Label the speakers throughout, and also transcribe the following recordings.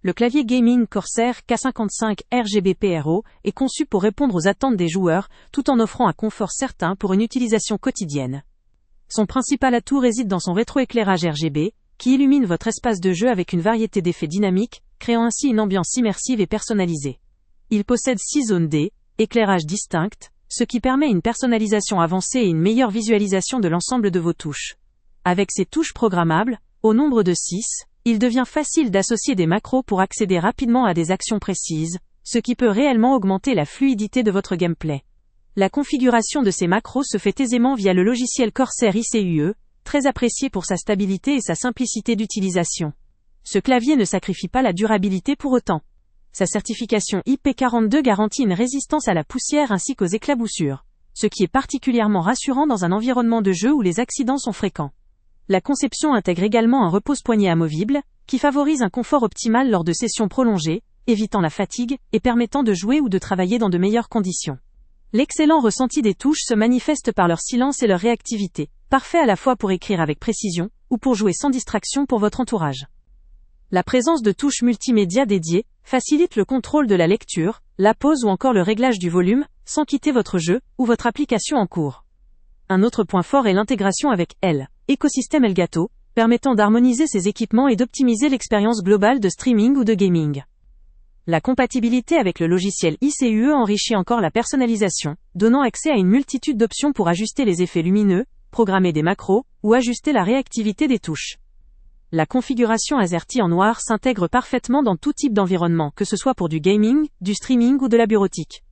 Speaker 1: le clavier gaming Corsair K55 RGB PRO est conçu pour répondre aux attentes des joueurs, tout en offrant un confort certain pour une utilisation quotidienne. Son principal atout réside dans son rétroéclairage RGB, qui illumine votre espace de jeu avec une variété d'effets dynamiques, créant ainsi une ambiance immersive et personnalisée. Il possède 6 zones D, éclairage distinct, ce qui permet une personnalisation avancée et une meilleure visualisation de l'ensemble de vos touches. Avec ses touches programmables, au nombre de 6, il devient facile d'associer des macros pour accéder rapidement à des actions précises, ce qui peut réellement augmenter la fluidité de votre gameplay. La configuration de ces macros se fait aisément via le logiciel Corsair ICUE, très apprécié pour sa stabilité et sa simplicité d'utilisation. Ce clavier ne sacrifie pas la durabilité pour autant. Sa certification IP42 garantit une résistance à la poussière ainsi qu'aux éclaboussures, ce qui est particulièrement rassurant dans un environnement de jeu où les accidents sont fréquents. La conception intègre également un repose-poignet amovible, qui favorise un confort optimal lors de sessions prolongées, évitant la fatigue et permettant de jouer ou de travailler dans de meilleures conditions. L'excellent ressenti des touches se manifeste par leur silence et leur réactivité, parfait à la fois pour écrire avec précision, ou pour jouer sans distraction pour votre entourage. La présence de touches multimédia dédiées facilite le contrôle de la lecture, la pause ou encore le réglage du volume, sans quitter votre jeu ou votre application en cours. Un autre point fort est l'intégration avec l'écosystème Elgato, permettant d'harmoniser ces équipements et d'optimiser l'expérience globale de streaming ou de gaming. La compatibilité avec le logiciel ICUE enrichit encore la personnalisation, donnant accès à une multitude d'options pour ajuster les effets lumineux, programmer des macros, ou ajuster la réactivité des touches. La configuration AZERTY en noir s'intègre parfaitement dans tout type d'environnement, que ce soit pour du gaming, du streaming ou de la bureautique.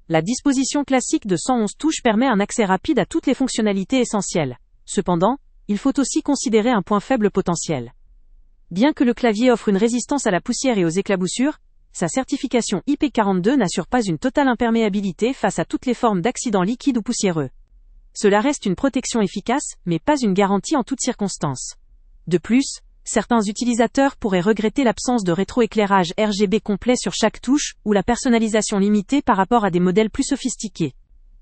Speaker 1: La disposition classique de 111 touches permet un accès rapide à toutes les fonctionnalités essentielles. Cependant, il faut aussi considérer un point faible potentiel. Bien que le clavier offre une résistance à la poussière et aux éclaboussures, sa certification IP42 n'assure pas une totale imperméabilité face à toutes les formes d'accidents liquides ou poussiéreux. Cela reste une protection efficace, mais pas une garantie en toutes circonstances. De plus, certains utilisateurs pourraient regretter l'absence de rétroéclairage RGB complet sur chaque touche, ou la personnalisation limitée par rapport à des modèles plus sophistiqués.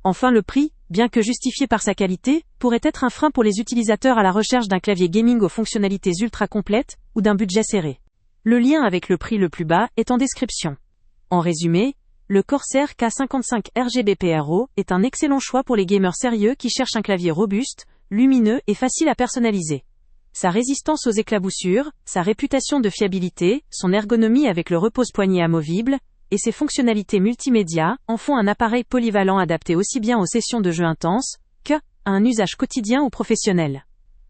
Speaker 1: Enfin, le prix, bien que justifié par sa qualité, pourrait être un frein pour les utilisateurs à la recherche d'un clavier gaming aux fonctionnalités ultra complètes, ou d'un budget serré. Le lien avec le prix le plus bas est en description. En résumé, le Corsair K55 RGB PRO est un excellent choix pour les gamers sérieux qui cherchent un clavier robuste, lumineux et facile à personnaliser. Sa résistance aux éclaboussures, sa réputation de fiabilité, son ergonomie avec le repose-poignet amovible, et ses fonctionnalités multimédia en font un appareil polyvalent adapté aussi bien aux sessions de jeu intenses qu'à un usage quotidien ou professionnel.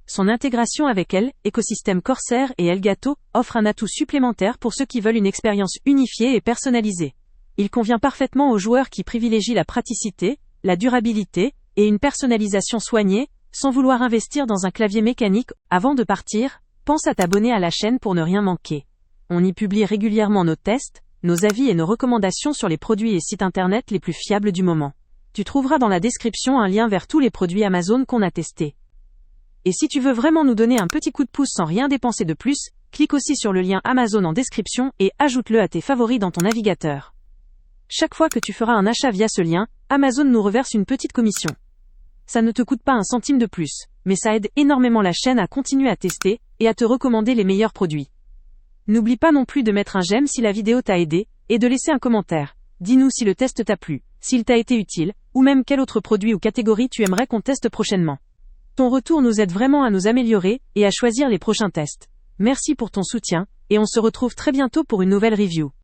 Speaker 1: Son intégration avec l'écosystème Corsair et Elgato offre un atout supplémentaire pour ceux qui veulent une expérience unifiée et personnalisée. Il convient parfaitement aux joueurs qui privilégient la praticité, la durabilité et une personnalisation soignée, sans vouloir investir dans un clavier mécanique. Avant de partir, pense à t'abonner à la chaîne pour ne rien manquer. On y publie régulièrement nos tests, nos avis et nos recommandations sur les produits et sites internet les plus fiables du moment. Tu trouveras dans la description un lien vers tous les produits Amazon qu'on a testés. Et si tu veux vraiment nous donner un petit coup de pouce sans rien dépenser de plus, clique aussi sur le lien Amazon en description et ajoute-le à tes favoris dans ton navigateur. Chaque fois que tu feras un achat via ce lien, Amazon nous reverse une petite commission. Ça ne te coûte pas un centime de plus, mais ça aide énormément la chaîne à continuer à tester et à te recommander les meilleurs produits. N'oublie pas non plus de mettre un j'aime si la vidéo t'a aidé, et de laisser un commentaire. Dis-nous si le test t'a plu, s'il t'a été utile, ou même quel autre produit ou catégorie tu aimerais qu'on teste prochainement. Ton retour nous aide vraiment à nous améliorer et à choisir les prochains tests. Merci pour ton soutien, et on se retrouve très bientôt pour une nouvelle review.